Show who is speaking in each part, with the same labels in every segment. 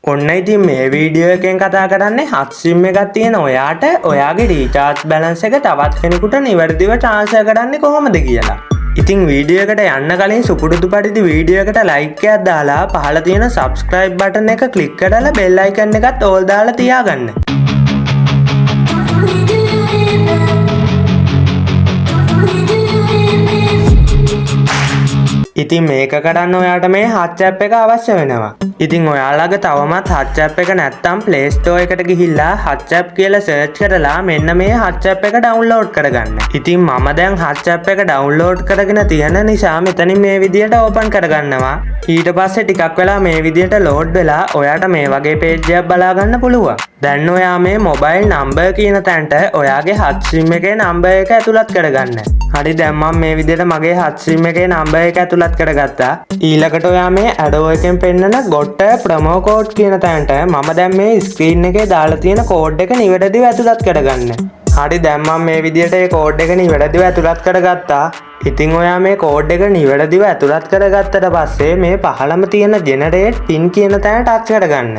Speaker 1: ඔන්න ඉතින් මේ වීඩියෝ එකෙන් කතා කරන්නේ හත් සිම් එකක් තියෙන ඔයාට ඔයාගේ රීචාර්ජ් බැලන්ස් එක තවත් කෙනෙකුට නිවැරදිව ට්‍රාන්ස්ෆර් කරන්නේ කොහොමද කියලා. ඉතින් වීඩියෝ එකට යන්න කලින් සුපුරුදු පරිදි වීඩියෝ එකට ලයික් එකක් දාලා පහළ තියෙන subscribe button එක ක්ලික් කරලා bell icon එකත් all දාලා තියාගන්න. ඉතින් මේක කරන්න ඔයාට මේ හත් ඇප් එක අවශ්‍ය වෙනවා. ඉතින් ඔයාලගේ තවමත් හත් ඇප් එක නැත්නම් Play Store එකට ගිහිල්ලා හත් ඇප් කියලා සර්ච් කරලා මෙන්න මේ හත් ඇප් එක ඩවුන්ලෝඩ් කරගන්න. ඉතින් මම දැන් හත් ඇප් එක ඩවුන්ලෝඩ් කරගෙන තියෙන නිසා මෙතනින් මේ විදියට ඕපන් කරගන්නවා. ඊට පස්සේ ටිකක් වෙලා මේ විදියට ලෝඩ් වෙලා ඔයාට මේ වගේ පේජ් එකක් බලා ගන්න පුළුවන්. දැන් ඔයා මේ මොබයිල් නම්බර් කියන තැනට ඔයාගේ හත් සිම් එකේ නම්බර් එක ඇතුළත් කරගන්න. හරි දැන් මම මේ විදියට මගේ හත් සිම් එකේ නම්බර් එක ඇතුළත් කරගත්තා. ඊළඟට ඔයා මේ ඇඩෝ එකෙන් පෙන්නන ගොට්ට ප්‍රොමෝ කෝඩ් කියන තැනට මම දැන් මේ ස්ක්‍රීන් එකේ දාලා තියෙන කෝඩ් එක නිවැරදිව ඇතුළත් කරගන්න. හරි දැන් මම මේ විදියට ඒ කෝඩ් එක නිවැරදිව ඇතුළත් කරගත්තා. ඉතින් ඔයා මේ කෝඩ් එක නිවැරදිව ඇතුළත් කරගත්තට පස්සේ මේ පහළම තියෙන ජෙනරේට් පින් කියන තැන ටච් කරගන්න.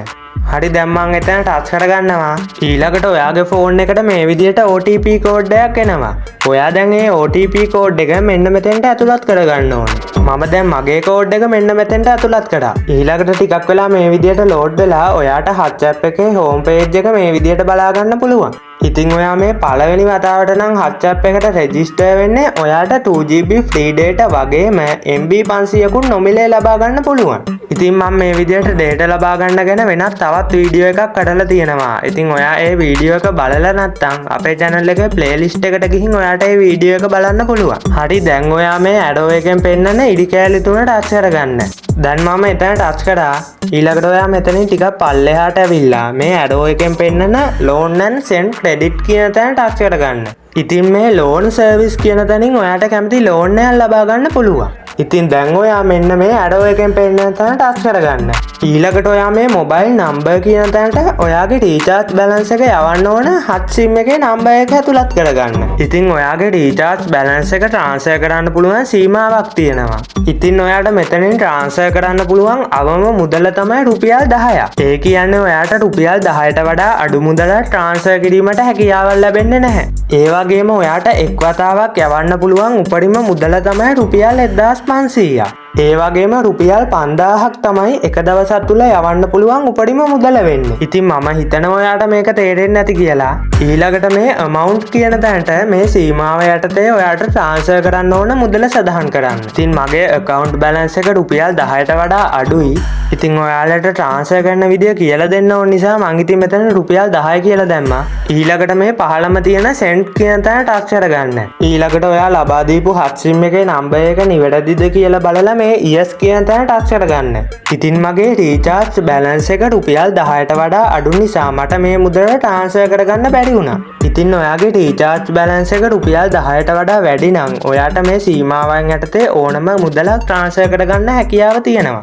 Speaker 1: හරි දැන් මම එතන ටච් කරගන්නවා. ඊළඟට ඔයාගේ ෆෝන් එකට මේ විදියට OTP කෝඩ් එකක් එනවා. ඔයා දැන් ඒ OTP කෝඩ් එක මෙන්න මෙතෙන්ට ඇතුළත් කරගන්න ඕනේ. මම දැන් මගේ කෝඩ් එක මෙන්න මෙතෙන්ට ඇතුළත් කරා. ඊළඟට ටිකක් වෙලා මේ විදියට ලෝඩ් වෙලා ඔයාට හත් ඇප් එකේ හෝම් පේජ් එක මේ විදියට බලා ගන්න පුළුවන්. ඉතින් ඔයා මේ පළවෙනි වතාවට නම් හත් ඇප් එකට රෙජිස්ටර් වෙන්නේ ඔයාට 2GB free data වගේම MB 500කුත් නොමිලේ ලබා ගන්න පුළුවන්. ඉතින් මම මේ විදියට data ලබා ගන්න ගැන වෙනත් තවත් වීඩියෝ එකක් කරලා තියෙනවා. ඉතින් ඔයා ඒ වීඩියෝ එක බලලා නැත්නම් අපේ channel එකේ playlist එකට ගිහින් ඔයාට ඒ වීඩියෝ එක බලන්න පුළුවන්. හරි දැන් ඔයා මේ ඇඩෝ එකෙන් පෙන්නන ඉඩි කෑලි තුන ටච් කරගන්න. දැන් මම එතන ටච් කරා. ඊළඟට ඔයා මෙතනින් ටිකක් පල්ලෙහාට ඇවිල්ලා මේ ඇඩෝ එකෙන් පෙන්නන loan and send credit කියන තැන ටච් කරගන්න. ඉතින් මේ loan service කියන තැනින් ඔයාට කැමති loan එකක් ලබා ගන්න පුළුවන්. ඉතින් දැන් ඔයා මෙන්න මේ ඇඩෝ එකෙන් පෙන්නන තැන ටච් කරගන්න. ඊළඟට ඔයා මේ මොබයිල් නම්බර් කියන තැනට ඔයාගේ රීචාර්ජ් බැලන්ස් එක යවන්න ඕන හත් සිම් එකේ නම්බර් එක ඇතුළත් කරගන්න. ඉතින් ඔයාගේ රීචාර්ජ් බැලන්ස් එක ට්‍රාන්ස්ෆර් කරන්න පුළුවන් සීමාවක් තියෙනවා. ඉතින් ඔයාට මෙතනින් ට්‍රාන්ස්ෆර් කරන්න පුළුවන් අවම මුදල තමයි රුපියල් 10ක්. ඒ කියන්නේ ඔයාට රුපියල් 10ට වඩා අඩු මුදලක් ට්‍රාන්ස්ෆර් කිරීමට හැකියාවක් ලැබෙන්නේ නැහැ. ඒ වගේම ඔයාට එක් වතාවක් යවන්න පුළුවන් උපරිම මුදල තමයි රුපියල් 1500ක්. ඒ වගේම රුපියල් 5000ක් තමයි එක දවසක් තුල යවන්න පුළුවන් උපරිම මුදල වෙන්නේ. ඉතින් මම හිතනවා ඔයාට මේක තේරෙන්නේ නැති කියලා. ඊළඟට මේ amount කියන තැනට මේ සීමාව යටතේ ඔයාට ට්‍රාන්ස්ෆර් කරන්න ඕන මුදල සඳහන් කරන්න. ඉතින් මගේ account balance එක රුපියල් 10ට වඩා අඩුයි. ඉතින් ඔයාලට ට්‍රාන්ස්ෆර් කරන විදිය කියලා දෙන්න ඕන නිසා මං ඉතින් මෙතන රුපියල් 10 කියලා දැම්මා. ඊළඟට මේ පහළම තියෙන send කියන තැන ටච් කරගන්න. ඊළඟට ඔයා ලබා දීපු හත් සිම් එකේ නම්බර් එක නිවැරදිද කියලා බලලා මේ yes කියන තැන ටච් කරගන්න. ඉතින් මගේ රීචාර්ජ් බැලන්ස් එක රුපියල් 10ට වඩා අඩු නිසා මට මේ මුදල ට්‍රාන්ස්ෆර් කරගන්න බැරි වුණා. ඉතින් ඔයාගේ රීචාර්ජ් බැලන්ස් එක රුපියල් 10ට වඩා වැඩි නම් ඔයාට මේ සීමාවන් යටතේ ඕනම මුදලක් ට්‍රාන්ස්ෆර් කරගන්න හැකියාව තියෙනවා.